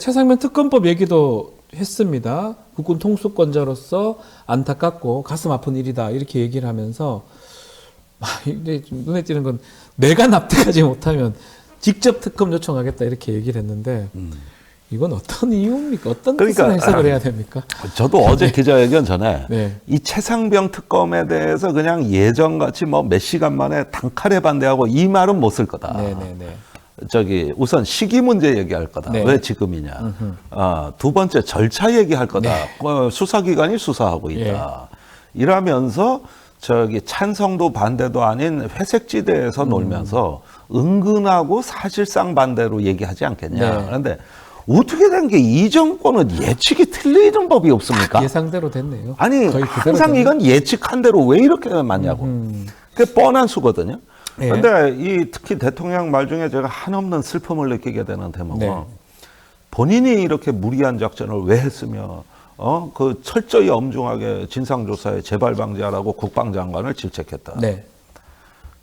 최상면 특검법 얘기도 했습니다. 국군 통수권자로서 안타깝고 가슴 아픈 일이다 이렇게 얘기를 하면서 이제 눈에 띄는 건 내가 납득하지 못하면 직접 특검 요청하겠다 이렇게 얘기를 했는데 이건 어떤 이유입니까? 어떤 뜻으로 해석을 해야 됩니까? 저도 어제 기자회견 전에 네. 이 최상병 특검에 대해서 그냥 예전같이 뭐 몇 시간 만에 단칼에 반대하고 이 말은 못 쓸 거다. 네네네. 저기 우선 시기 문제 얘기할 거다. 네. 왜 지금이냐. 두 번째 절차 얘기할 거다. 네. 수사기관이 수사하고 있다. 이러면서 저기 찬성도 반대도 아닌 회색지대에서 놀면서 은근하고 사실상 반대로 얘기하지 않겠냐. 네. 그런데 어떻게 된 게 이 정권은 예측이 틀리는 법이 없습니까? 예상대로 됐네요. 아니 거의 그대로 항상 됐네요. 이건 예측한 대로 왜 이렇게 맞냐고. 그게 뻔한 수거든요. 예. 그런데 이 특히 대통령 말 중에 제가 한없는 슬픔을 느끼게 되는 대목은 네. 본인이 이렇게 무리한 작전을 왜 했으며 그 철저히 엄중하게 진상조사에 재발 방지하라고 국방장관을 질책했다. 네.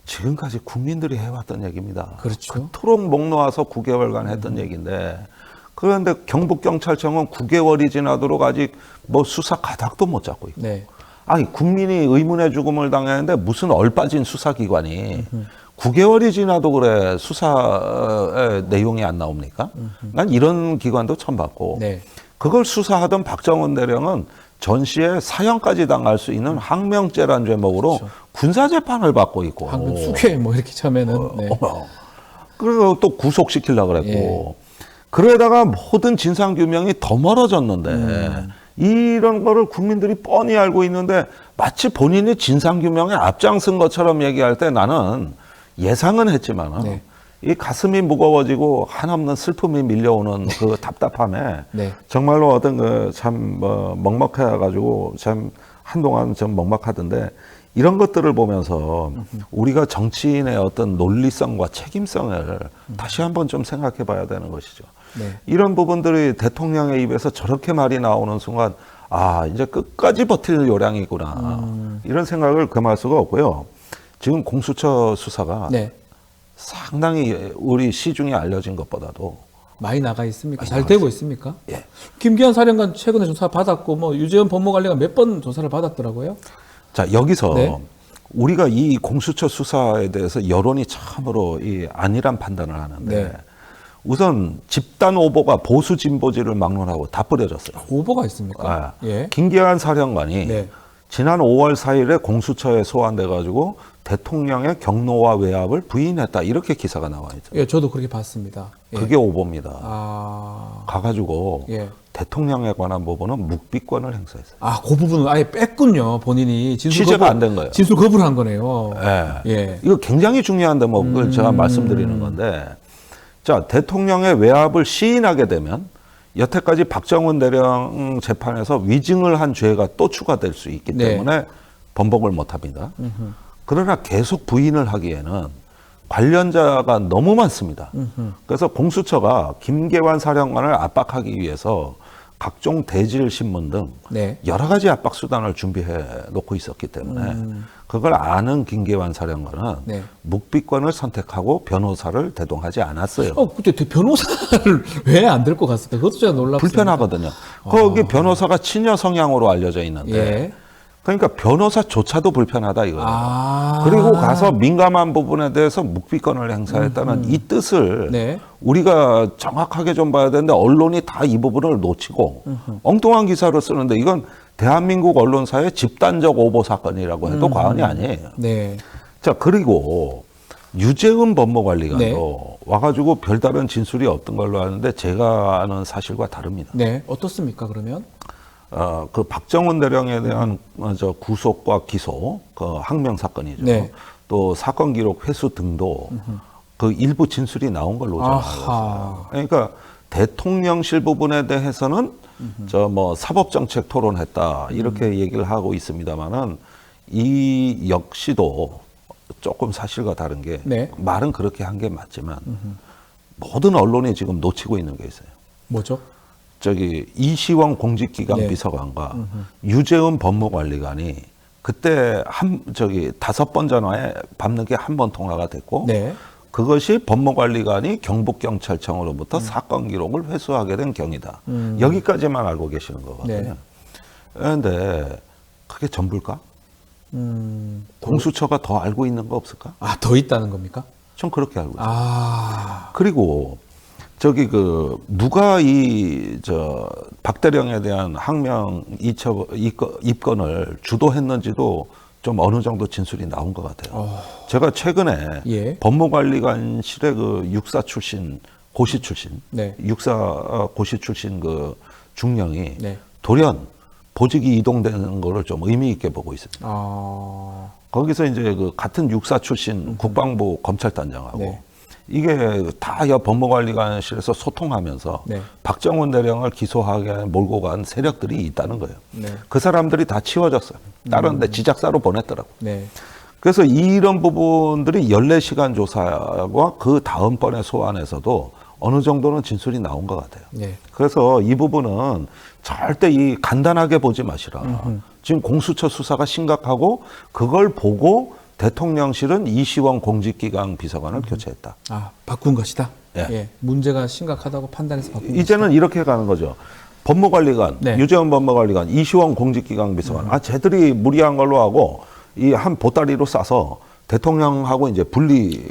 지금까지 국민들이 해왔던 얘기입니다. 그렇죠. 그토록 목 놓아서 9개월간 했던 얘기인데 그런데 경북경찰청은 9개월이 지나도록 아직 뭐 수사 가닥도 못 잡고 있고. 네. 아니 국민이 의문의 죽음을 당했는데 무슨 얼빠진 수사기관이 9개월이 지나도 그래 수사의 내용이 안 나옵니까? 난 이런 기관도 처음 봤고 네. 그걸 수사하던 박정원 대령은 전 시에 사형까지 당할 수 있는 항명죄란 제목으로 그렇죠. 군사재판을 받고 있고 방금 수쾌 뭐 이렇게 처음에는 네. 그리고 또 구속시키려고 그랬고 그러다가 모든 진상규명이 더 멀어졌는데 이런 거를 국민들이 뻔히 알고 있는데 마치 본인이 진상규명에 앞장선 것처럼 얘기할 때 나는 예상은 했지만 네. 이 가슴이 무거워지고 한없는 슬픔이 밀려오는 그 답답함에 네. 정말로 어떤 그 참 뭐 먹먹해가지고 참 한동안 좀 먹먹하던데 이런 것들을 보면서 우리가 정치인의 어떤 논리성과 책임성을 다시 한번 좀 생각해 봐야 되는 것이죠. 네. 이런 부분들이 대통령의 입에서 저렇게 말이 나오는 순간 아 이제 끝까지 버틸 요량이구나 이런 생각을 금할 수가 없고요. 지금 공수처 수사가 네. 상당히 우리 시중에 알려진 것보다도 많이 나가 있습니까? 잘 되고 있습니까? 예. 김기현 사령관 최근에 조사 받았고 뭐 유재현 법무관리가 몇 번 조사를 받았더라고요. 자 여기서 네. 우리가 이 공수처 수사에 대해서 여론이 참으로 이 아니란 판단을 하는데 네. 우선 집단 오보가 보수 진보지를 막론하고 다 뿌려졌어요. 오보가 있습니까? 아, 예. 김기현 사령관이 네. 지난 5월 4일에 공수처에 소환돼 가지고 대통령의 경로와 외압을 부인했다 이렇게 기사가 나와 있죠. 예, 저도 그렇게 봤습니다. 예. 그게 오보입니다. 아, 가가지고 예. 대통령에 관한 부분은 묵비권을 행사했어요. 아, 그 부분은 아예 뺐군요. 본인이 진술 취재가 거부, 안 된 거예요. 진술 거부를 한 거네요. 예. 예. 이거 굉장히 중요한 대목을 제가 말씀드리는 건데, 자 대통령의 외압을 시인하게 되면 여태까지 박정원 대령 재판에서 위증을 한 죄가 또 추가될 수 있기 네. 때문에 번복을 못합니다. 그러나 계속 부인을 하기에는 관련자가 너무 많습니다. 그래서 공수처가 김계환 사령관을 압박하기 위해서 각종 대질 신문 등 네. 여러 가지 압박 수단을 준비해 놓고 있었기 때문에 그걸 아는 김계환 사령관은 네. 묵비권을 선택하고 변호사를 대동하지 않았어요. 그때 변호사를 왜 안 들고 갔을까? 그것도 제가 놀랍습니다. 불편하거든요. 거기 변호사가 친여 성향으로 알려져 있는데 예. 그러니까 변호사조차도 불편하다 이거예요. 아. 그리고 가서 민감한 부분에 대해서 묵비권을 행사했다는 이 뜻을 네. 우리가 정확하게 좀 봐야 되는데 언론이 다 이 부분을 놓치고 엉뚱한 기사를 쓰는데 이건 대한민국 언론사의 집단적 오보 사건이라고 해도 과언이 아니에요. 네. 자 그리고 유재은 법무관리관도 네. 와가지고 별다른 진술이 없던 걸로 아는데 제가 아는 사실과 다릅니다. 네. 어떻습니까, 그러면? 그 박정원 대령에 대한 저 구속과 기소, 그 항명 사건이죠. 네. 또 사건 기록 회수 등도 그 일부 진술이 나온 걸로 저는 알고 있어요. 그러니까 대통령실 부분에 대해서는 저 뭐 사법정책 토론했다 이렇게 얘기를 하고 있습니다만은 이 역시도 조금 사실과 다른 게 네. 말은 그렇게 한 게 맞지만 모든 언론이 지금 놓치고 있는 게 있어요. 뭐죠? 저기 이시원 공직기강 네. 비서관과 유재은 법무관리관이 그때 5번 전화에 밤늦게 한 번 통화가 됐고 네. 그것이 법무관리관이 경북경찰청으로부터 사건 기록을 회수하게 된 경위다. 여기까지만 알고 계시는 거거든요. 네. 그런데 그게 전부일까? 공수처가 더 알고 있는 거 없을까? 아, 더 있다는 겁니까? 전 그렇게 알고 있어요. 아, 그리고 저기 누가 박대령에 대한 항명 입건을 주도했는지도 좀 어느 정도 진술이 나온 것 같아요. 제가 최근에 예. 법무관리관실의 육사 출신, 고시 출신, 네. 육사 고시 출신 중령이 네. 돌연 보직이 이동되는 거를 좀 의미 있게 보고 있습니다. 아, 거기서 이제 같은 육사 출신 국방부 검찰단장하고 네. 이게 다 법무관리관실에서 소통하면서 네. 박정훈 대령을 기소하게 몰고 간 세력들이 있다는 거예요. 네. 그 사람들이 다 치워졌어요. 다른 데 지작사로 보냈더라고. 네. 그래서 이런 부분들이 14시간 조사와 그 다음번의 소환에서도 어느 정도는 진술이 나온 것 같아요. 네. 그래서 이 부분은 절대 간단하게 보지 마시라. 지금 공수처 수사가 심각하고 그걸 보고 대통령실은 이시원 공직기강 비서관을 교체했다. 아, 바꾼 것이다. 예. 예. 문제가 심각하다고 판단해서 바꾼 이제는 이렇게 가는 거죠. 법무관리관, 네. 유재원 법무관리관, 이시원 공직기강 비서관. 쟤들이 무리한 걸로 하고 이 한 보따리로 싸서 대통령하고 이제 분리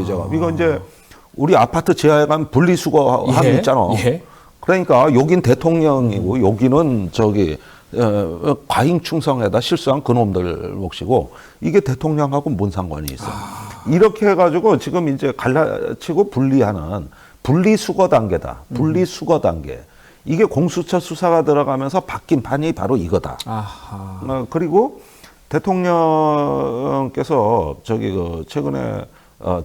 작업. 이거 이제 우리 아파트 지하에 가면 분리수거함 예. 있잖아. 예. 그러니까 여긴 대통령이고 여기는 과잉 충성에다 실수한 그놈들 몫이고 이게 대통령하고 뭔 상관이 있어. 이렇게 해가지고 지금 이제 갈라치고 분리하는 분리수거 단계다. 분리수거 단계. 이게 공수처 수사가 들어가면서 바뀐 판이 바로 이거다. 아하. 그리고 대통령께서 최근에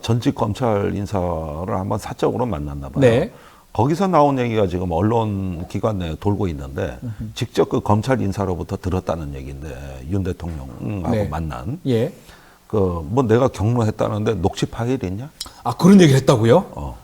전직 검찰 인사를 한번 사적으로 만났나 봐요. 네. 거기서 나온 얘기가 지금 언론 기관 내에 돌고 있는데 직접 그 검찰 인사로부터 들었다는 얘기인데 윤 대통령하고 네. 만난 예. 뭐 내가 경로했다는데 녹취 파일 있냐? 아, 그런 얘기를 했다고요?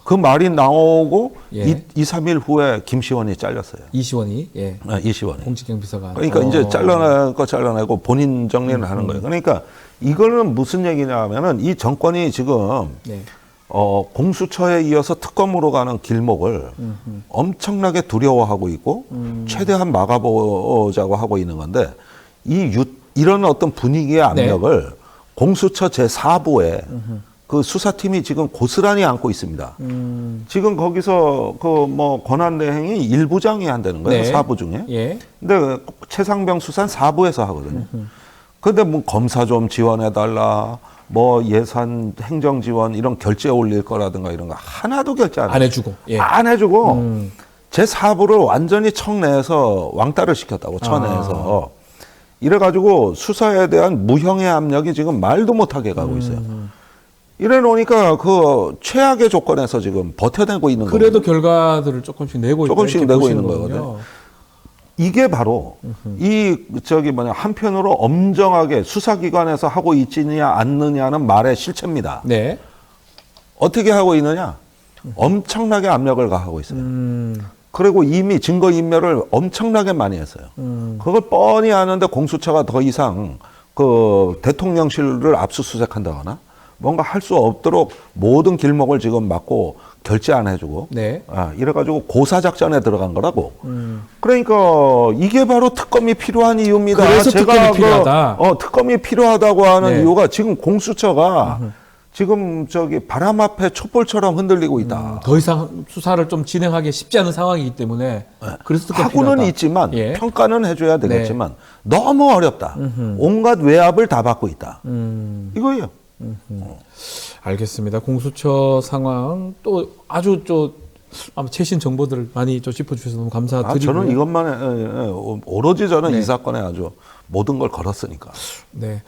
그 말이 나오고 예. 2, 3일 후에 김시원이 잘렸어요. 이시원이. 예. 이시원이. 공직경 비서관. 그러니까 이제 잘라낼 거 잘라내고 본인 정리를 하는 거예요. 그러니까 이거는 무슨 얘기냐 하면은 이 정권이 지금 네. 공수처에 이어서 특검으로 가는 길목을 엄청나게 두려워하고 있고 최대한 막아보자고 하고 있는 건데 이런 어떤 분위기의 압력을 공수처 제4부에 그 수사팀이 지금 고스란히 안고 있습니다. 지금 거기서 권한대행이 1부장이 한다는 거예요. 네. 4부 중에. 예. 근데 최상병 수사는 4부에서 하거든요. 근데 뭐 검사 좀 지원해달라. 뭐 예산 행정 지원 이런 결제 올릴 거라든가 이런 거 하나도 결제 안 안 해주고. 예. 안 해주고 제4부를 완전히 청내에서 왕따를 시켰다고 청내에서 이래가지고 수사에 대한 무형의 압력이 지금 말도 못하게 가고 있어요. 이래 놓으니까 그 최악의 조건에서 지금 버텨내고 있는 거예요. 그래도 결과들을 조금씩 내고 있다. 조금씩 이렇게 내고 보시는 있는 거군요. 거거든요. 이게 바로 한편으로 엄정하게 수사기관에서 하고 있느냐 않느냐는 말의 실체입니다. 네. 어떻게 하고 있느냐? 엄청나게 압력을 가하고 있어요. 그리고 이미 증거인멸을 엄청나게 많이 했어요. 그걸 뻔히 아는데 공수처가 더 이상 그 대통령실을 압수수색한다거나 뭔가 할 수 없도록 모든 길목을 지금 막고 결제 안 해주고 네. 이래가지고 고사작전에 들어간 거라고. 그러니까 이게 바로 특검이 필요한 이유입니다. 그래서 특검이 필요하다. 특검이 필요하다고 하는 네. 이유가 지금 공수처가 지금 바람 앞에 촛불처럼 흔들리고 있다. 더 이상 수사를 좀 진행하기 쉽지 않은 상황이기 때문에 그래서 특검이 하고는 필요하다. 있지만 예. 평가는 해줘야 되겠지만 너무 어렵다. 온갖 외압을 다 받고 있다. 이거예요. 알겠습니다. 공수처 상황 또 아주 아마 최신 정보들을 많이 짚어주셔서 너무 감사드리고요. 저는 이것만 오로지 저는 이 사건에 아주 모든 걸 걸었으니까. 네.